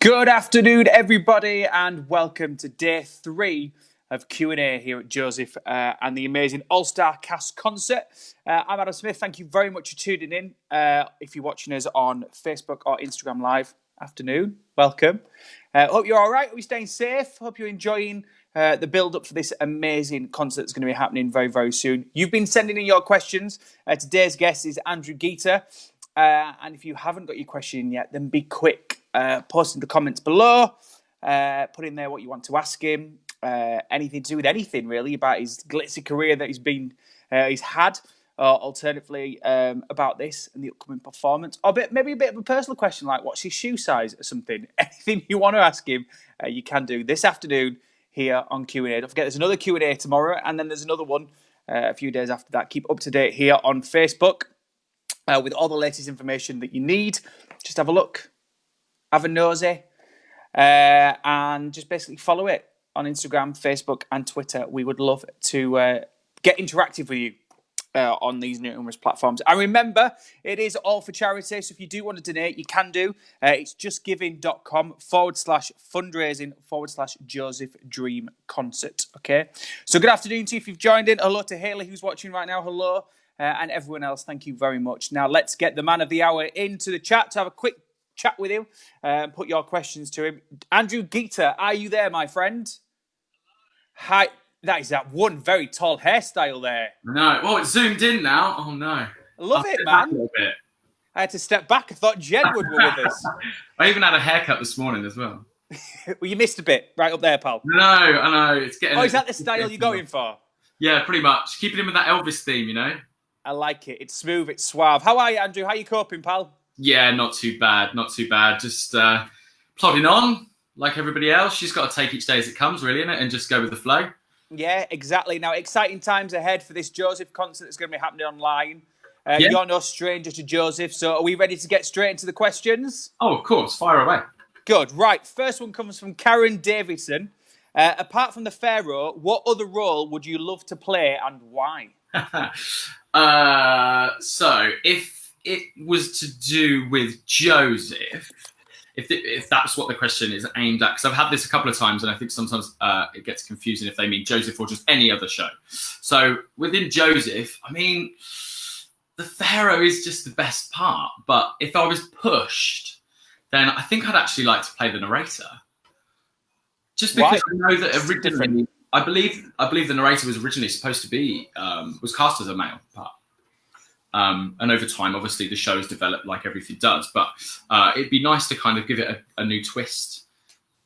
Good afternoon, everybody, and welcome to day 3 of Q&A here at Joesph and the amazing All-Star Cast concert. I'm Adam Smith. Thank you very much for tuning in. If you're watching us on Facebook or Instagram Live, afternoon, welcome. Hope you're all right. Are we staying safe? Hope you're enjoying the build-up for this amazing concert that's going to be happening very, very soon. You've been sending in your questions. Today's guest is Andrew Geater. And if you haven't got your question yet, then be quick. Post in the comments below. Put in there what you want to ask him. Anything to do with anything, really, about his glitzy career that he's had. Or alternatively, about this and the upcoming performance. Or maybe a bit of a personal question, like what's his shoe size or something. Anything you want to ask him, you can do this afternoon here on Q&A. Don't forget, there's another Q&A tomorrow, and then there's another one a few days after that. Keep up to date here on Facebook. With all the latest information that you need. Just have a look, have a nosy, and just basically follow it on Instagram, Facebook, and Twitter. We would love to get interactive with you on these numerous platforms. And remember, it is all for charity, so if you do want to donate, you can do. It's justgiving.com/fundraising/Joesph Dream Concert. Okay? So good afternoon to you if you've joined in. Hello to Haley, who's watching right now. Hello. And everyone else, thank you very much. Now, let's get the man of the hour into the chat to have a quick chat with him and put your questions to him. Andrew Geater, are you there, my friend? Hi. That is that one very tall hairstyle there. No. Well, it's zoomed in now. Oh, no. I love it, man. I had to step back. I thought Jedward were with us. I even had a haircut this morning as well. Well, you missed a bit right up there, pal. No, I know. It's getting. Oh, is that the style you're going for? Yeah, pretty much. Keeping in with that Elvis theme, you know? I like it. It's smooth, it's suave. How are you, Andrew? How are you coping, pal? Yeah, not too bad. Not too bad. Just plodding on like everybody else. You just got to take each day as it comes, really, innit? And just go with the flow. Yeah, exactly. Now, exciting times ahead for this Joesph concert that's going to be happening online. You're no stranger to Joesph, so are we ready to get straight into the questions? Oh, of course. Fire away. Good. Right. First one comes from Karen Davison. Apart from the Pharaoh, what other role would you love to play and why? So if it was to do with Joesph, if that's what the question is aimed at, because I've had this a couple of times and I think sometimes it gets confusing if they mean Joesph or just any other show. So within Joesph, I mean, the Pharaoh is just the best part. But if I was pushed, then I think I'd actually like to play the narrator. Just because I know that originally, I believe the narrator was originally supposed to be was cast as a male part, and over time, obviously, the show has developed like everything does. But it'd be nice to kind of give it a new twist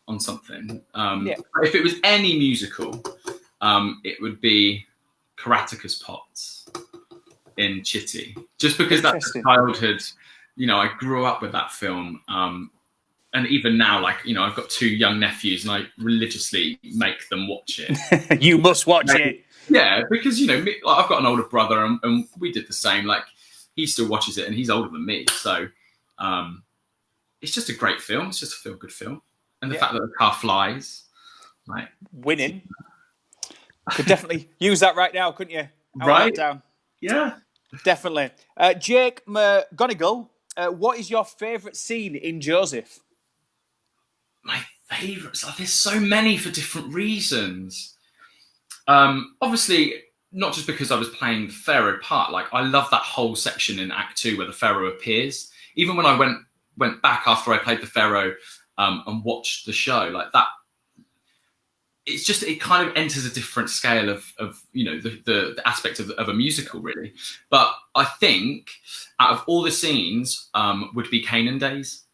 on something. If it was any musical, it would be Karateka's Potts in Chitty, just because that's childhood. You know, I grew up with that film. And even now, like, you know, I've got 2 young nephews and I religiously make them watch it. You must watch it. Yeah, because, you know, I've got an older brother and we did the same. Like, he still watches it and he's older than me. So it's just a great film. It's just a feel-good film. And the fact that the car flies. Like, winning. Could definitely use that right now, couldn't you? Right? Down. Yeah. Definitely. Jake McGonigle, what is your favourite scene in Joesph? My favourites? Oh, there's so many for different reasons. Obviously, not just because I was playing the Pharaoh part. Like, I love that whole section in Act 2 where the Pharaoh appears. Even when I went back after I played the Pharaoh and watched the show, like that, it's just, it kind of enters a different scale of you know, the aspect of a musical, really. But I think out of all the scenes would be Canaan Days.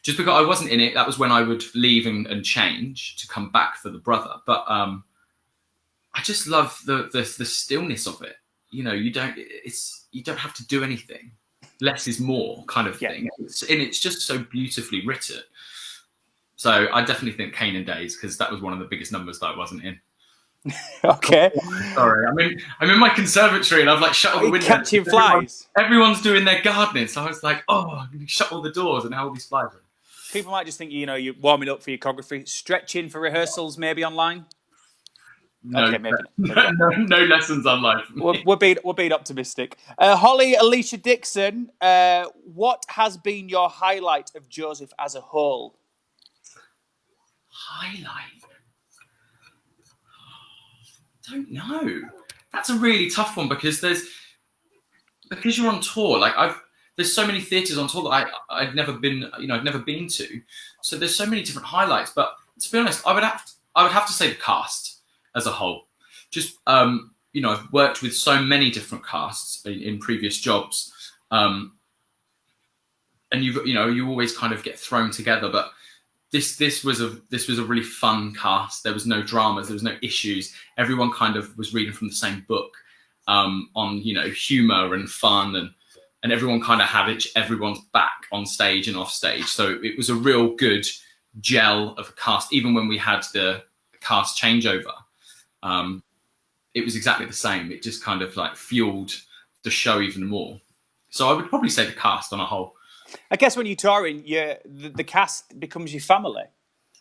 Just because I wasn't in it, that was when I would leave and change to come back for the brother. But I just love the stillness of it. You know, you don't have to do anything. Less is more kind of thing. It's just so beautifully written. So I definitely think Canaan Days, because that was one of the biggest numbers that I wasn't in. Okay. Sorry, I'm in my conservatory and I've like shut all the windows. Catching flies. Everyone's doing their gardening, so I was like, oh, I'm going to shut all the doors and how all these flies are. People might just think, you know, you're warming up for your choreography, stretching for rehearsals, maybe online. No, okay, maybe. No lessons online. We're being optimistic. Holly, Alicia Dixon, what has been your highlight of Joesph as a whole? Highlight. Don't know. That's a really tough one because you're on tour. Like there's so many theatres on tour that I've never been to. So there's so many different highlights. But to be honest, I would have to say the cast as a whole. Just I've worked with so many different casts in previous jobs, and you always kind of get thrown together. But this was a really fun cast. There was no dramas. There was no issues. Everyone kind of was reading from the same book on humour and fun, and everyone kind of had everyone's back on stage and off stage. So it was a real good gel of a cast. Even when we had the cast changeover, it was exactly the same. It just kind of like fueled the show even more. So I would probably say the cast on a whole. I guess when you're touring, the cast becomes your family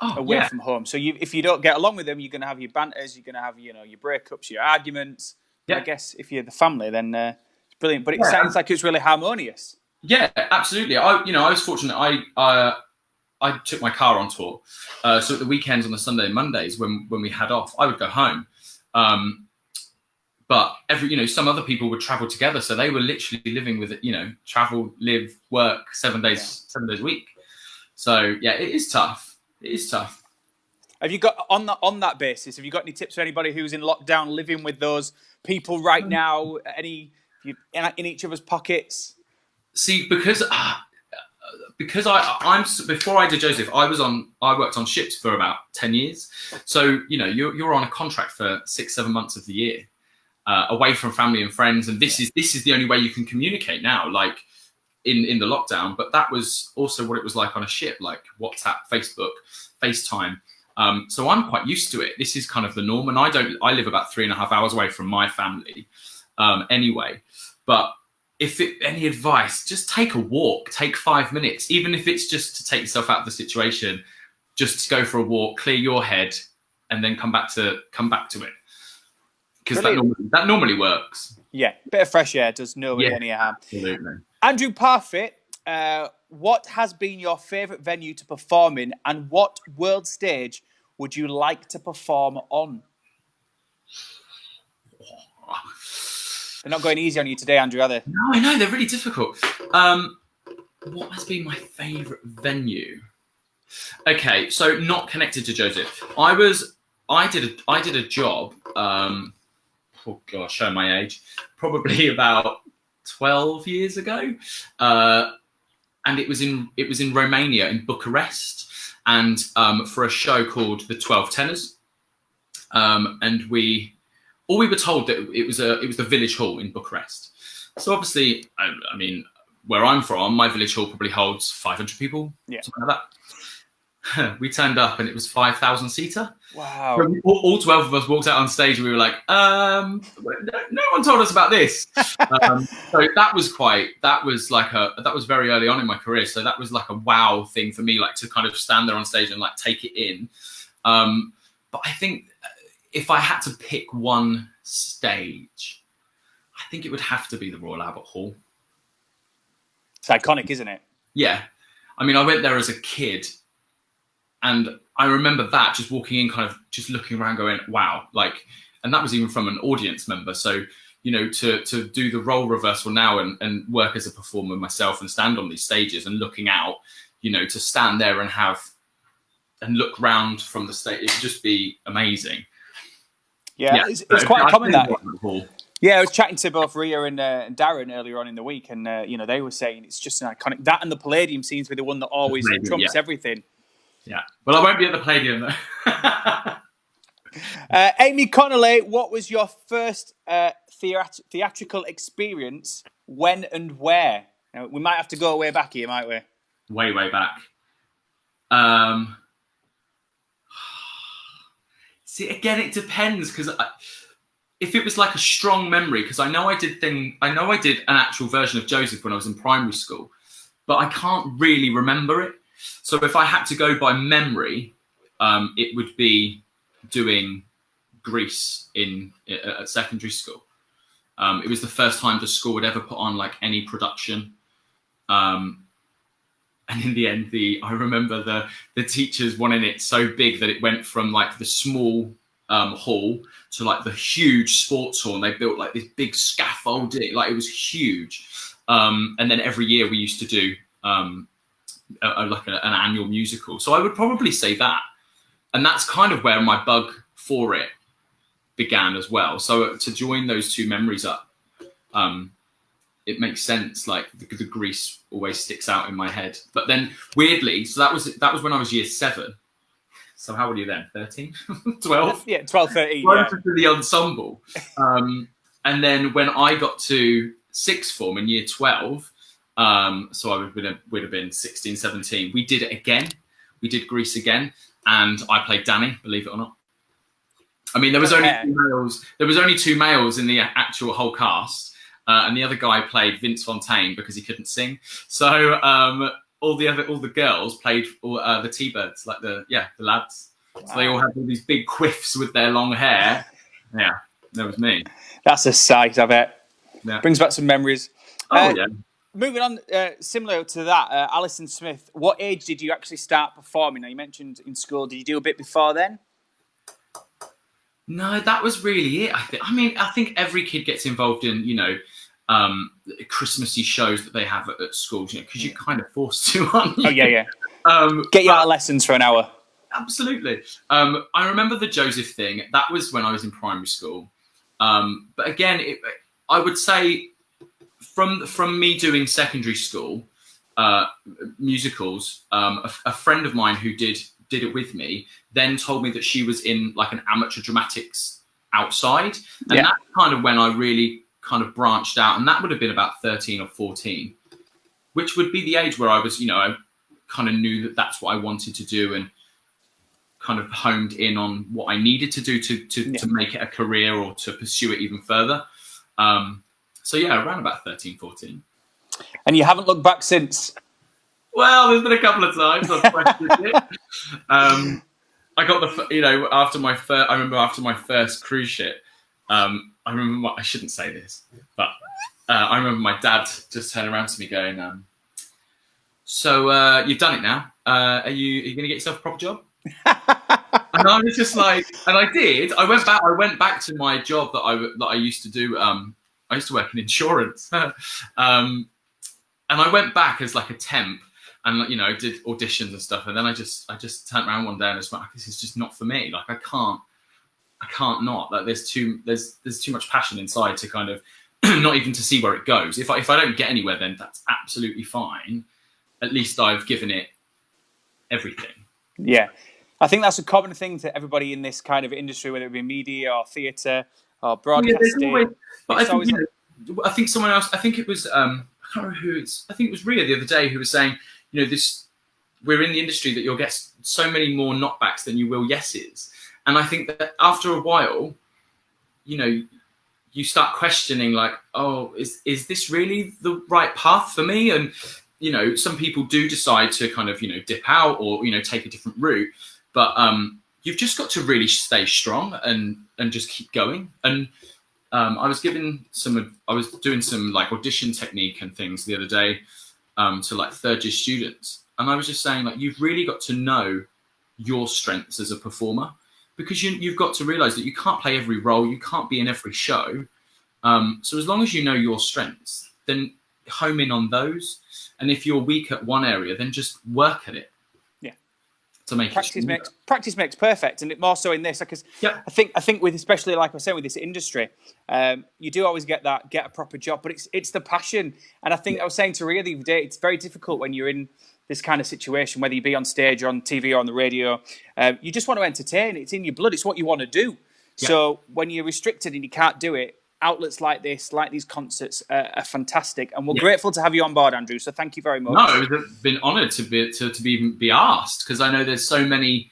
away from home. So if you don't get along with them, you're going to have your banters, you're going to have your breakups, your arguments. Yeah. I guess if you're the family, then it's brilliant. But it sounds like it's really harmonious. Yeah, absolutely. I was fortunate. I took my car on tour, so at the weekends on the Sunday and Mondays when we had off, I would go home. But some other people would travel together, so they were literally living with travel, live, work 7 days a week. So yeah, it is tough. It is tough. Have you got on that basis? Have you got any tips for anybody who's in lockdown, living with those people right now? In each other's pockets? See, because I'm before I did Joesph, I worked on ships for about 10 years. So you're on a contract for 6-7 months of the year. Away from family and friends, and this is the only way you can communicate now, like in the lockdown. But that was also what it was like on a ship, like WhatsApp, Facebook, FaceTime. So I'm quite used to it. This is kind of the norm, and I live about 3.5 hours away from my family anyway. But any advice, just take a walk, take 5 minutes, even if it's just to take yourself out of the situation, just go for a walk, clear your head, and then come back to it. Because that normally works. Yeah, bit of fresh air does nobody any harm. Absolutely. Andrew Partett, what has been your favourite venue to perform in, and what world stage would you like to perform on? They're not going easy on you today, Andrew, are they? No, I know, they're really difficult. What has been my favourite venue? Okay, so not connected to Joesph. I did a job. Oh gosh, show my age. Probably about 12 years ago, and it was in Romania, in Bucharest, and for a show called the 12 Tenors, and we were told that it was the village hall in Bucharest. So obviously, I mean, where I'm from, my village hall probably holds 500 people, something like that. We turned up and it was 5,000 seater. Wow! So all 12 of us walked out on stage and we were like, no one told us about this. So that was very early on in my career. So that was like a wow thing for me, like to kind of stand there on stage and like take it in. But I think if I had to pick one stage, I think it would have to be the Royal Albert Hall. It's iconic, isn't it? Yeah. I mean, I went there as a kid. And I remember that, just walking in, kind of just looking around going, wow, like, and that was even from an audience member. So, to do the role reversal now and work as a performer myself and stand on these stages and looking out, to stand there and look round from the stage, it would just be amazing. Yeah. It's quite common that. Yeah, I was chatting to both Ria and Darren earlier on in the week, and, they were saying it's just an iconic, that and the Palladium seems to be the one that always trumps everything. Yeah. Well, I won't be at the Palladium though. Amy Connolly, what was your first theatrical experience? When and where? Now, we might have to go way back here, might we? Way back. See, again, it depends, because if it was like a strong memory, because I know I did an actual version of Joesph when I was in primary school, but I can't really remember it. So if I had to go by memory, it would be doing Grease at secondary school. It was the first time the school would ever put on like any production. And in the end, I remember the teachers wanted it so big that it went from like the small hall to like the huge sports hall. And they built like this big scaffolding, like it was huge. And then every year we used to do an annual musical. So I would probably say that. And that's kind of where my bug for it began as well. So to join those two memories up, it makes sense. Like the Grease always sticks out in my head. But then weirdly, so that was when I was year 7. So how old are you then? 13? 12? Yeah, 12, 13. I went to the ensemble. And then when I got to sixth form in year 12, so I would have been 16, 17, we did it again. We did Grease again. And I played Danny, believe it or not. I mean, there was only 2 males. There was only 2 males in the actual whole cast. And the other guy played Vince Fontaine because he couldn't sing. So all the girls played the T-Birds, like the lads. Wow. So they all had all these big quiffs with their long hair. Yeah, that was me. That's a sight, I bet. Yeah. Brings back some memories. Yeah. Moving on, similar to that, Alison Smith, what age did you actually start performing? Now, you mentioned in school. Did you do a bit before then? No, that was really it. I think every kid gets involved in, Christmassy shows that they have at schools, because you're kind of forced to, aren't you? Oh, yeah. Get you out of lessons for an hour. Absolutely. I remember the Joesph thing. That was when I was in primary school. But again, I would say from me doing secondary school musicals, a friend of mine who did it with me then told me that she was in like an amateur dramatics outside, and that's kind of when I really kind of branched out, and that would have been about 13 or 14, which would be the age where I was, I kind of knew that that's what I wanted to do, and kind of honed in on what I needed to do to make it a career or to pursue it even further. So around about 13, 14. And you haven't looked back since? Well, there's been a couple of times I've questioned it. I got I remember after my first cruise ship, I shouldn't say this, but I remember my dad just turning around to me going, so you've done it now. Are you going to get yourself a proper job? And I was just like, and I did. I went back to my job that I used to do. I used to work in insurance, and I went back as like a temp, and did auditions and stuff. And then I just turned around one day and I was like, this is just not for me. Like I can't not. Like there's too much passion inside to kind of not even to see where it goes. If I don't get anywhere, then that's absolutely fine. At least I've given it everything. Yeah. I think that's a common thing to everybody in this kind of industry, whether it be media or theatre or broadcasting. I think someone else, I think it was, I can't remember who I think it was Ria the other day who was saying, we're in the industry that you'll get so many more knockbacks than you will yeses. And I think that after a while, you start questioning like, oh, is this really the right path for me? And, some people do decide to kind of, dip out or, take a different route. But you've just got to really stay strong and just keep going. And I was doing some like audition technique and things the other day to like third year students. And I was just saying, like, you've really got to know your strengths as a performer, because you've got to realize that you can't play every role. You can't be in every show. So as long as you know your strengths, then home in on those. And if you're weak at one area, then just work at it. To make practice makes perfect, and more so in this, because I think with, especially like I was saying, with this industry, you do always get a proper job, but it's the passion. And I think I was saying to Ria the other day, it's very difficult when you're in this kind of situation, whether you be on stage or on TV or on the radio. You just want to entertain. It's in your blood. It's what you want to do. Yeah. So when you're restricted and you can't do it, outlets like this, like these concerts, are fantastic, and we're grateful to have you on board, Andrew. So thank you very much. No, I've been honoured to be asked, because I know there's so many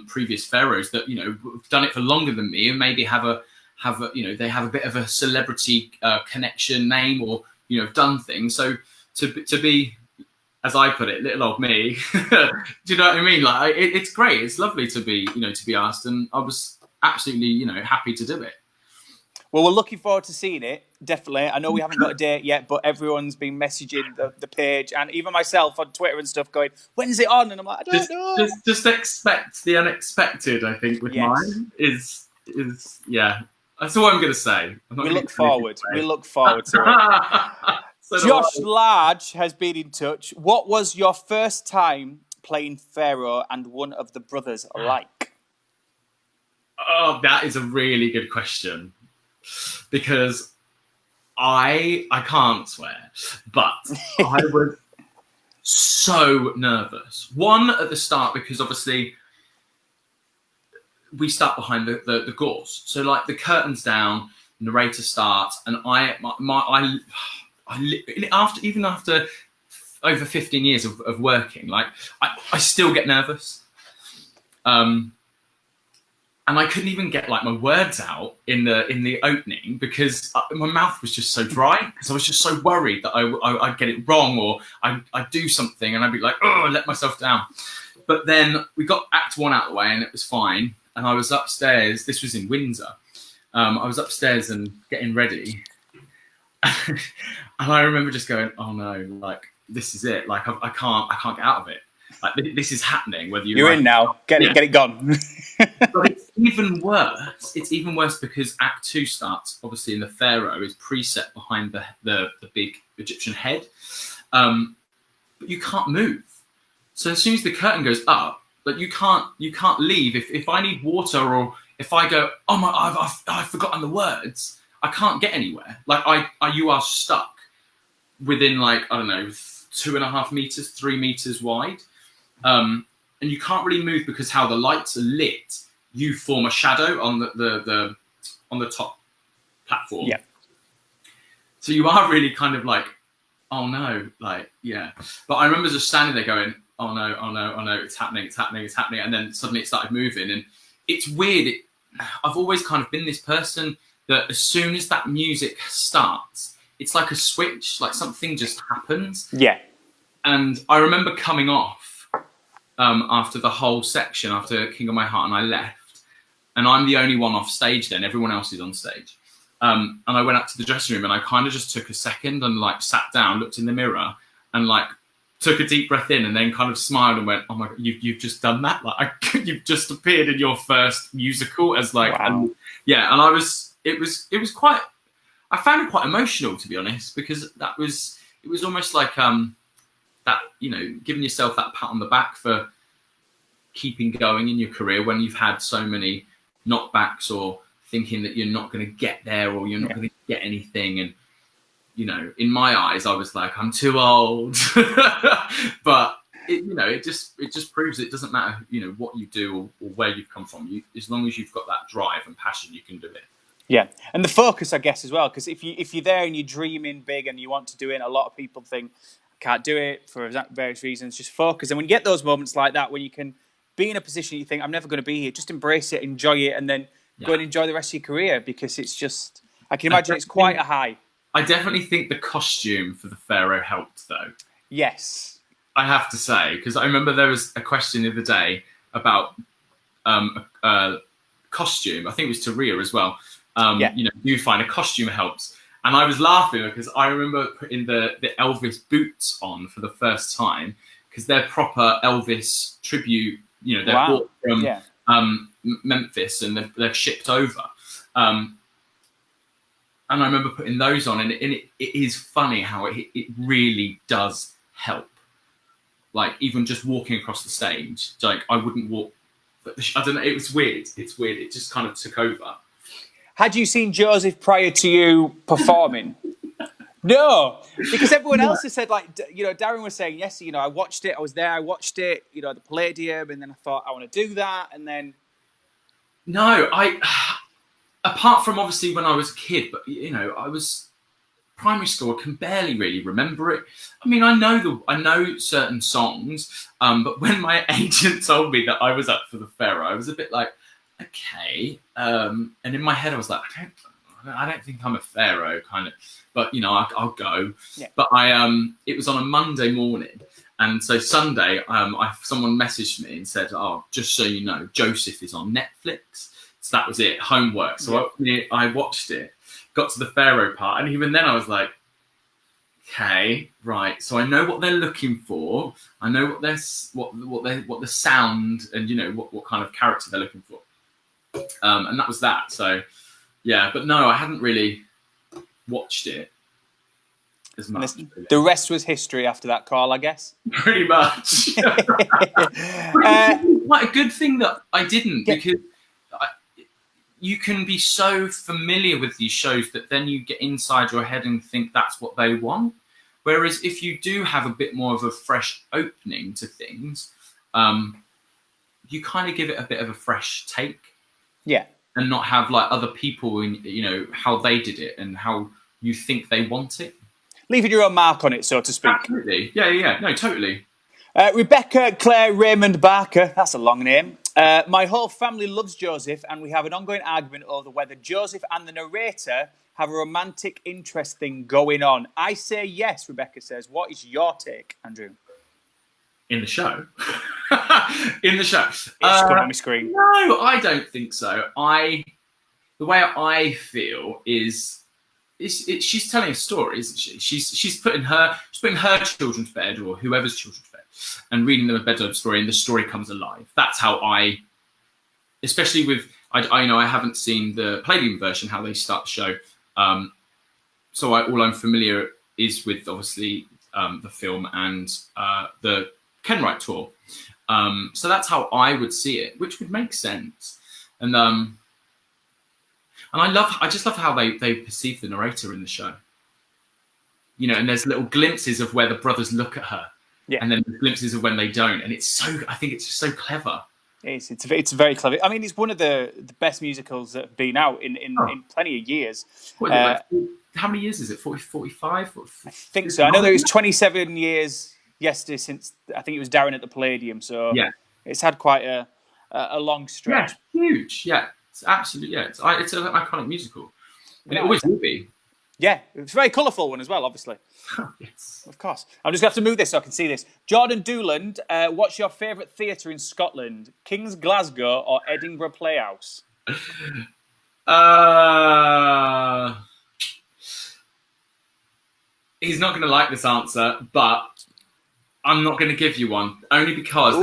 previous pharaohs that have done it for longer than me, and maybe have a they have a bit of a celebrity connection name, or done things. So to be, as I put it, little old me. Do you know what I mean? Like it's great. It's lovely to be asked, and I was absolutely happy to do it. Well, we're looking forward to seeing it, definitely. I know we haven't got a date yet, but everyone's been messaging the page and even myself on Twitter and stuff going, when's it on? And I'm like, I don't know. Just expect the unexpected, I think, with mine is yeah. That's all I'm going to say. We look forward to it. Josh Large has been in touch. What was your first time playing Pharaoh and one of the brothers like? Oh, that is a really good question. Because I can't swear, but I was so nervous. One, at the start, because obviously we start behind the gauze. So like the curtain's down, narrator starts, and after over 15 years of working, like I still get nervous. And I couldn't even get like my words out in the opening because my mouth was just so dry because I was just so worried that I'd get it wrong or I'd do something and I'd be like, oh, I let myself down. But then we got Act 1 out of the way and it was fine. And I was upstairs. This was in Windsor. I was upstairs and getting ready. And I remember just going, oh no, like this is it. Like I can't get out of it. Like this is happening. Whether you're in now, get it gone. But it's even worse. It's even worse because Act 2 starts obviously, in the pharaoh is preset behind the big Egyptian head, but you can't move. So as soon as the curtain goes up, like you can't leave. If I need water or if I go, oh my, I've forgotten the words, I can't get anywhere. Like you are stuck within like I don't know 2.5 meters, 3 meters wide. And you can't really move because how the lights are lit, you form a shadow on the top platform. Yeah. So you are really kind of like, oh no, like yeah. But I remember just standing there going, oh no, it's happening. And then suddenly it started moving, and it's weird. I've always kind of been this person that as soon as that music starts, it's like a switch, like something just happens. Yeah. And I remember coming off. After the whole section, after King of My Heart, and I left, and I'm the only one off stage then, everyone else is on stage. And I went up to the dressing room and I kind of just took a second and like sat down, looked in the mirror and like took a deep breath in and then kind of smiled and went, oh my God, you've just done that? Like you've just appeared in your first musical as like, wow. And it was quite, I found it quite emotional to be honest, because it was almost like, that, you know, giving yourself that pat on the back for keeping going in your career when you've had so many knockbacks or thinking that you're not going to get there or you're not going to get anything. And, you know, in my eyes, I was like, I'm too old. But, it just proves it doesn't matter, you know, what you do or where you've come from. As long as you've got that drive and passion, you can do it. Yeah. And the focus, I guess, as well, because if you're there and you're dreaming big and you want to do it, a lot of people think, can't do it for various reasons, just focus. And when you get those moments like that, when you can be in a position you think, I'm never going to be here, just embrace it, enjoy it, and then go and enjoy the rest of your career, because it's just, I can imagine it's quite a high. I definitely think the costume for the pharaoh helped, though. Yes. I have to say, because I remember there was a question the other day about costume. I think it was to Rhea as well. You know, do you find a costume helps? And I was laughing because I remember putting the Elvis boots on for the first time because they're proper Elvis tribute. You know, they're bought from Memphis and they're shipped over. And I remember putting those on, and it is funny how it really does help. Like even just walking across the stage, like I wouldn't walk. I don't know. It was weird. It's weird. It just kind of took over. Had you seen Joesph prior to you performing? No, because everyone else has said, like, you know, Darren was saying, yes, you know, I watched it, I was there, I watched it, you know, at the Palladium, and then I thought, I want to do that, and then... No, apart from obviously when I was a kid, but, you know, I was primary school, I can barely really remember it. I mean, I know certain songs, but when my agent told me that I was up for the pharaoh, I was a bit like, okay, and in my head I was like, I don't think I'm a pharaoh kind of, but you know, I'll go. Yeah. But it was on a Monday morning, and so Sunday, someone messaged me and said, oh, just so you know, Joesph is on Netflix. So that was it, homework. So I watched it, got to the pharaoh part, and even then I was like, okay, right. So I know what they're looking for. I know what the sound, and what kind of character they're looking for. And that was that. So yeah, but no, I hadn't really watched it as much. The rest was history after that, Carl, I guess. Pretty much. Quite a good thing that I didn't, because you can be so familiar with these shows that then you get inside your head and think that's what they want. Whereas if you do have a bit more of a fresh opening to things, you kind of give it a bit of a fresh take. Yeah. And not have like other people in, how they did it and how you think they want it. Leaving your own mark on it, so to speak. Absolutely. Yeah. No, totally. Rebecca Claire Raymond Barker, that's a long name. My whole family loves Joesph, and we have an ongoing argument over whether Joesph and the narrator have a romantic interest thing going on. I say yes, Rebecca says. What is your take, Andrew? In the show? In the show. It's coming on my screen. No, I don't think so. The way I feel is she's telling a story, isn't she? She's putting her children to bed, or whoever's children to bed, and reading them a bedtime story, and the story comes alive. That's how especially with I haven't seen the Palladium version, how they start the show. So all I'm familiar is with obviously the film and the Kenwright tour. So that's how I would see it, which would make sense. And I just love how they perceive the narrator in the show. And there's little glimpses of where the brothers look at her, and then glimpses of when they don't. And I think it's just so clever. It's very clever. I mean, it's one of the best musicals that have been out in plenty of years. How many years is it? 45? I think so. I know there was 27 years yesterday since I think it was Darren at the Palladium. So it's had quite a long stretch. Yeah, huge. Yeah, it's absolutely. Yeah, it's an iconic musical, and it always will be. Yeah, it's a very colourful one as well, obviously. Yes. Of course. I'm just going to have to move this so I can see this. Jordan Dooland, what's your favourite theatre in Scotland? King's Glasgow or Edinburgh Playhouse? He's not going to like this answer, but I'm not going to give you one, only because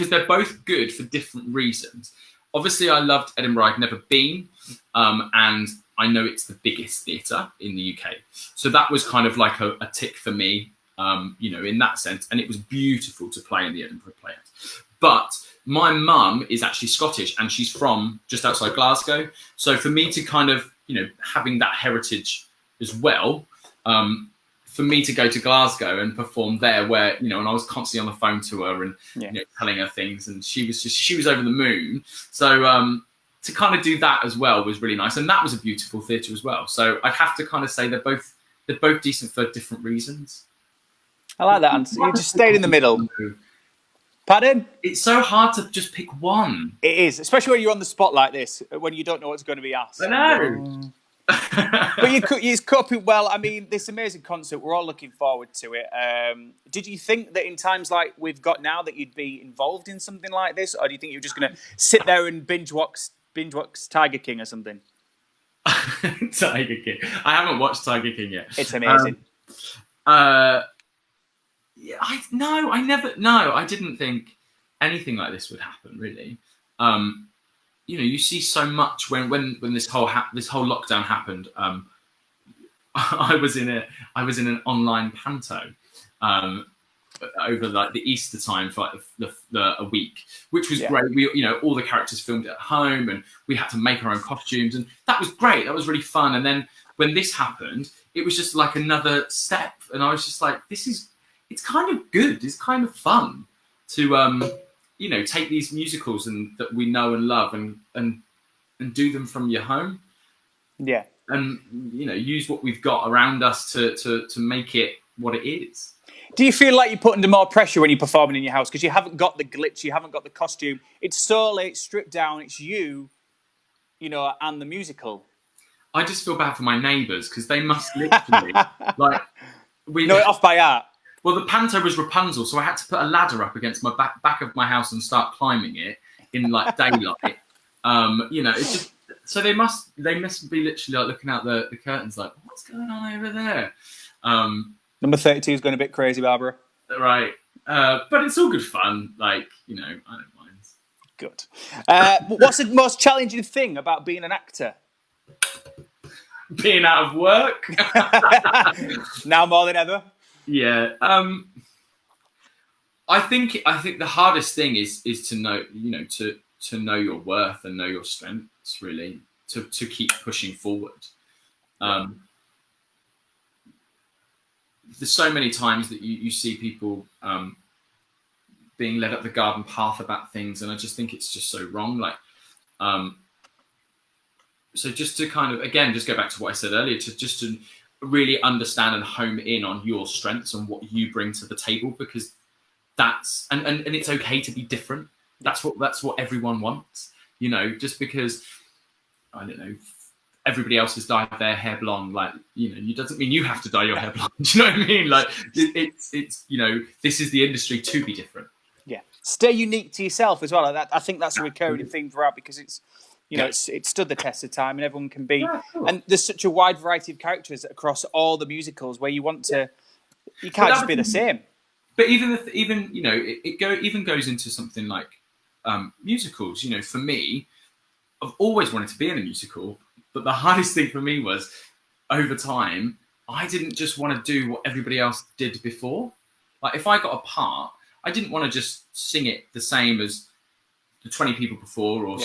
they're both good for different reasons. Obviously, I loved Edinburgh. I've never been, and I know it's the biggest theatre in the UK. So that was kind of like a tick for me, in that sense. And it was beautiful to play in the Edinburgh Playhouse. But my mum is actually Scottish, and she's from just outside Glasgow. So for me to kind of, having that heritage as well, for me to go to Glasgow and perform there, where and I was constantly on the phone to her and telling her things, and she was over the moon. So to kind of do that as well was really nice, and that was a beautiful theatre as well. So I'd have to kind of say they're both decent for different reasons. I like that answer. You just stayed in the middle. Pardon? It's so hard to just pick one. It is, especially when you're on the spot like this, when you don't know what's going to be asked. I know. But you're coping well. I mean, this amazing concert, we're all looking forward to it. Did you think that in times like we've got now that you'd be involved in something like this, or do you think you're just going to sit there and binge watch Tiger King or something? Tiger King. I haven't watched Tiger King yet. It's amazing. I didn't think anything like this would happen, really. You see so much when this whole lockdown happened. I was in an online panto over like the Easter time for like a week, which was great. We all the characters filmed at home, and we had to make our own costumes, and that was great. That was really fun. And then when this happened, it was just like another step, and I was just like, it's kind of good. It's kind of fun to take these musicals and that we know and love and do them from your home. Yeah. And use what we've got around us to make it what it is. Do you feel like you're put under more pressure when you're performing in your house because you haven't got the glitch, you haven't got the costume? It's solely stripped down. It's you, and the musical. I just feel bad for my neighbours because they must literally know it off by heart. Well, the panto was Rapunzel, so I had to put a ladder up against my back of my house and start climbing it in like daylight. It's just So they must be literally like looking out the curtains, like, what's going on over there? Number 32 is going a bit crazy, Barbara. Right. But it's all good fun. Like, I don't mind. Good. What's the most challenging thing about being an actor? Being out of work. Now more than ever. Yeah. I think the hardest thing is to know, to know your worth and know your strengths, really, to keep pushing forward. There's so many times that you see people being led up the garden path about things, and I just think it's just so wrong. Like, so just to kind of, again, just go back to what I said earlier, to really understand and home in on your strengths and what you bring to the table, because that's and it's okay to be different. That's what everyone wants. Just because, I don't know, everybody else has dyed their hair blonde, like, it doesn't mean you have to dye your hair blonde. Do you know what I mean? Like, it's this is the industry to be different. Yeah, stay unique to yourself as well. I think that's a recurring theme throughout, because it's it's stood the test of time, and everyone can be. Yeah, cool. And there's such a wide variety of characters across all the musicals where you want to. You can't just be the same. But even it goes into something like musicals. For me, I've always wanted to be in a musical, but the hardest thing for me was, over time, I didn't just want to do what everybody else did before. Like, if I got a part, I didn't want to just sing it the same as the 20 people before, or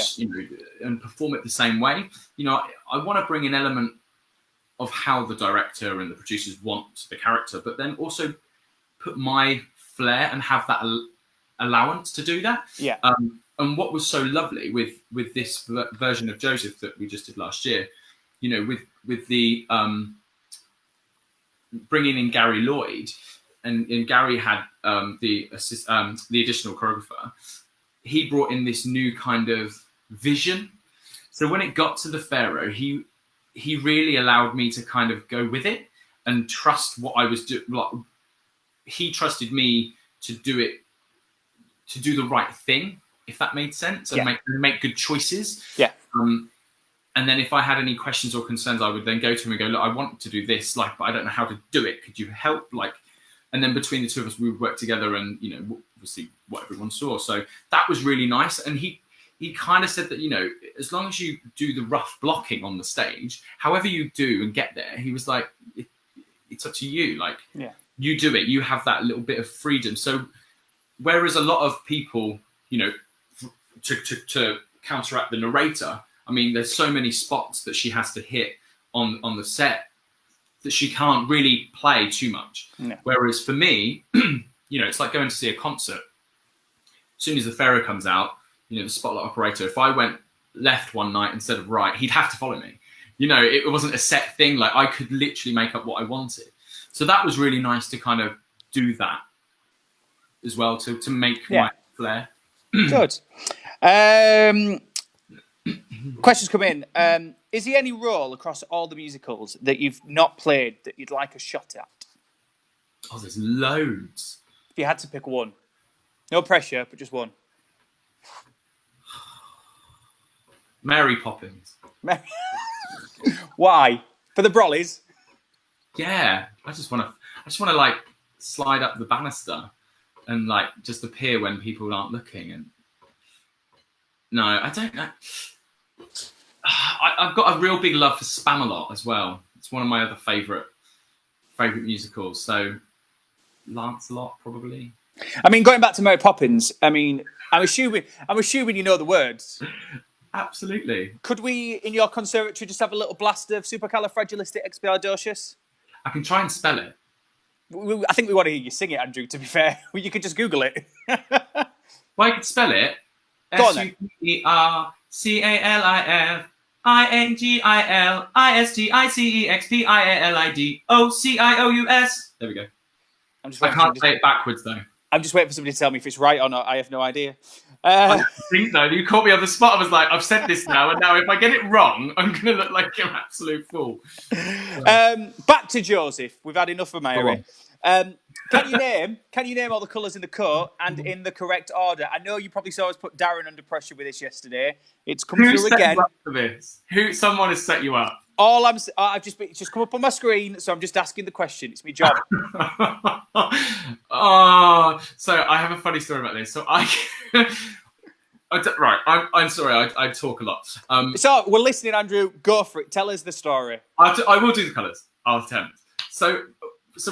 and perform it the same way. I want to bring an element of how the director and the producers want the character, but then also put my flair and have that allowance to do that. Yeah. And what was so lovely with this version of Joesph that we just did last year, with the bringing in Gary Lloyd, and Gary had the additional choreographer. He brought in this new kind of vision. So when it got to the Pharaoh, he really allowed me to kind of go with it and trust what I was doing. Like, he trusted me to do it, to do the right thing, if that made sense, and make good choices. Yeah. And then if I had any questions or concerns, I would then go to him and go, look, I want to do this, but I don't know how to do it. Could you help? And then between the two of us, we would work together and, obviously what everyone saw. So that was really nice. And he kind of said that, as long as you do the rough blocking on the stage, however you do and get there, he was like, it's up to you. Like, you do it. You have that little bit of freedom. So whereas a lot of people, to counteract the narrator, I mean, there's so many spots that she has to hit on the set that she can't really play too much. No. Whereas for me, it's like going to see a concert. As soon as the Pharaoh comes out, the spotlight operator, if I went left one night instead of right, he'd have to follow me. It wasn't a set thing. Like, I could literally make up what I wanted. So that was really nice to kind of do that as well, to make my flair. Good. Questions come in. Is there any role across all the musicals that you've not played that you'd like a shot at? Oh, there's loads. If you had to pick one. No pressure, but just one. Mary Poppins. Why? For the brollies? Yeah. I just want to like slide up the banister and like just appear when people aren't looking. And no, I don't know. I've got a real big love for Spamalot as well. It's one of my other favourite musicals. So Lancelot, probably. I mean, going back to Mary Poppins, I mean, I'm assuming you know the words. Absolutely. Could we, in your conservatory, just have a little blast of supercalifragilisticexpialidocious? I can try and spell it. I think we want to hear you sing it, Andrew, to be fair. You could just Google it. Well, I could spell it. SUPERCALIFRAGILISTICEXPIALIDOCIOUS. There we go. I can't say it backwards, though. I'm just waiting for somebody to tell me if it's right or not. I have no idea. I think so. You caught me on the spot. I was like, I've said this now, and now if I get it wrong, I'm going to look like an absolute fool. Back to Joesph. We've had enough of Mary. Can you name all the colours in the coat and in the correct order? I know you probably saw us put Darren under pressure with this yesterday. It's come Who through set again. you up for this? Someone has set you up. I've just come up on my screen, so I'm just asking the question. It's my job. So I have a funny story about this. So I'm sorry. I talk a lot. So we're listening, Andrew. Go for it. Tell us the story. I will do the colours. I'll attempt. So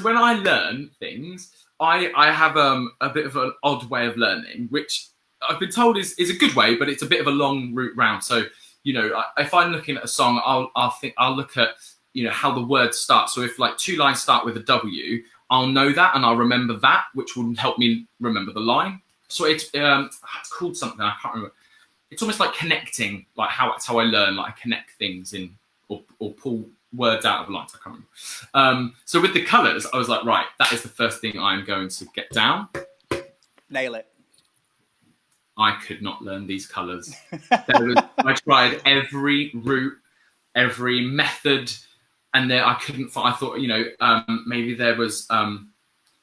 when I learn things, I have a bit of an odd way of learning, which I've been told is a good way, but it's a bit of a long route round. So if I'm looking at a song, I'll look at how the words start. So if like 2 lines start with a W, I'll know that and I'll remember that, which will help me remember the line. So it's called something, I can't remember. It's almost like connecting, like that's how I learn. Like I connect things in or pull words out of lines. I can't remember. So with the colours, I was like, right, that is the first thing I'm going to get down. Nail it. I could not learn these colours. I tried every route, every method, and then I couldn't find. I thought, maybe there was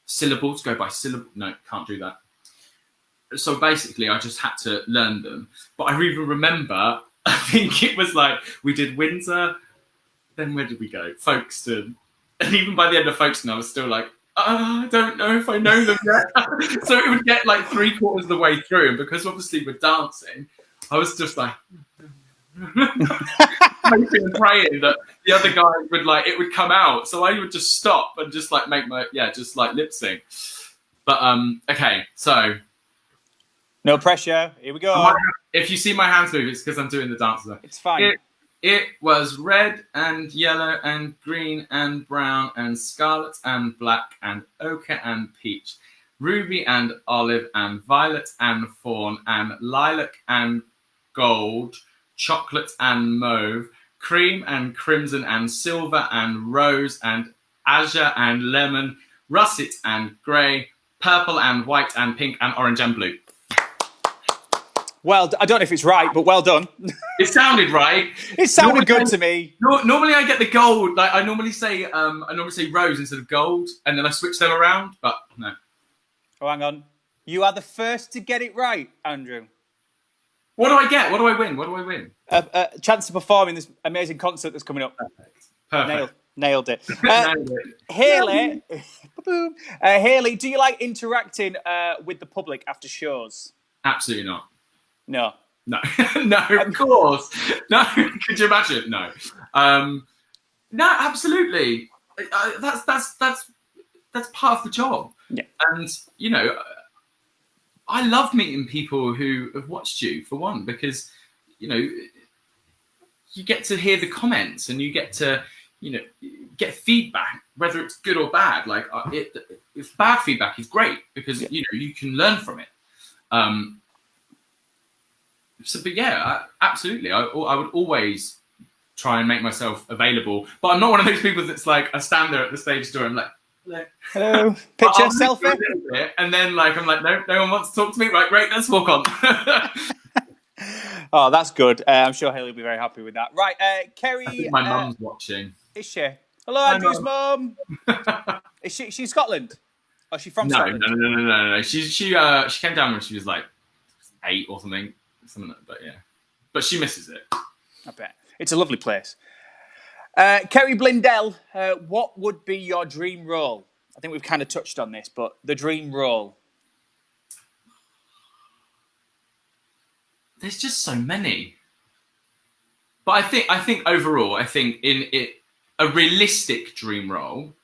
syllables, go by syllable. No, can't do that. So basically, I just had to learn them. But I even remember, I think it was like we did Windsor, then where did we go? Folkestone. And even by the end of Folkestone, I was still like, I don't know if I know them yet. So it would get like 3/4 of the way through. And because obviously we're dancing, I was just like, hoping and praying that the other guy it would come out. So I would just stop and just like make just like lip sync. But okay, so. No pressure. Here we go. If you see my hands move, it's because I'm doing the dance. It's fine. It was red and yellow and green and brown and scarlet and black and ochre and peach, ruby and olive and violet and fawn and lilac and gold, chocolate and mauve, cream and crimson and silver and rose and azure and lemon, russet and grey, purple and white and pink and orange and blue. Well, I don't know if it's right, but well done. It sounded right. It sounded good to me. Normally, I get the gold. Like I normally say rose instead of gold, and then I switch them around. But no. Oh, hang on. You are the first to get it right, Andrew. What do I get? What do I win? What do I win? A chance to perform in this amazing concert that's coming up. Perfect. Nailed it. Nailed it. Haley, Haley, do you like interacting with the public after shows? Absolutely not. No. No, of course. No, could you imagine? No. No, absolutely. That's part of the job. Yeah. And, I love meeting people who have watched you, for one, because, you get to hear the comments and you get to, get feedback, whether it's good or bad. Like, if bad feedback is great because, you can learn from it. But yeah, absolutely. I would always try and make myself available. But I'm not one of those people that's like, I stand there at the stage door and hello, picture, selfie. And then I'm like, no one wants to talk to me. Right, great, let's walk on. Oh, that's good. I'm sure Haley will be very happy with that. Right, Kerry. I think my mum's watching. Is she? Hello, Andrew's mum. Is she Scotland? Or is she from Scotland? No. She came down when she was like 8 or something. But yeah, but she misses it. I bet it's a lovely place. Kerry Blindell, what would be your dream role? I think we've kind of touched on this, but the dream role. There's just so many. But I think overall, in it, a realistic dream role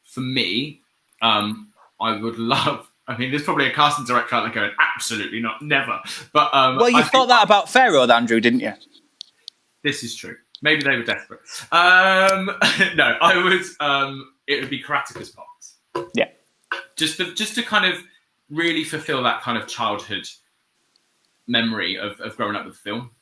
for me, I would love. I mean, there's probably a casting director out there going, absolutely not, never. But well, you thought that about Pharoah, Andrew, didn't you? This is true. Maybe they were desperate. No, I would. It would be Karateka's Pox. Yeah. Just to kind of really fulfill that kind of childhood memory of growing up with the film.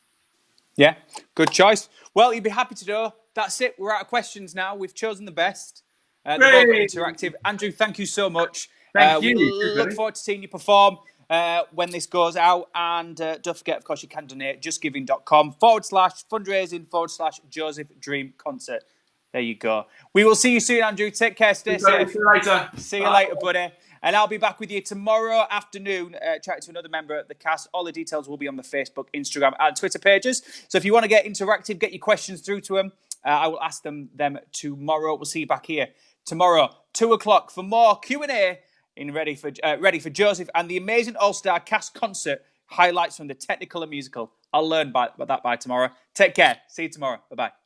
Yeah, good choice. Well, you'd be happy to know. That's it. We're out of questions now. We've chosen the best. They're both interactive. Andrew, thank you so much. Thank you. We look forward to seeing you perform when this goes out. And don't forget, of course, you can donate justgiving.com/fundraising/Joesph Dream Concert. There you go. We will see you soon, Andrew. Take care. Stay safe. See you later. See you later, buddy. And I'll be back with you tomorrow afternoon, chatting to another member of the cast. All the details will be on the Facebook, Instagram, and Twitter pages. So if you want to get interactive, get your questions through to them, I will ask them tomorrow. We'll see you back here tomorrow, 2:00 for more Q&A ready for Joesph and the amazing All-Star Cast concert highlights from the technical and musical. I'll learn about that by tomorrow. Take care. See you tomorrow. Bye-bye.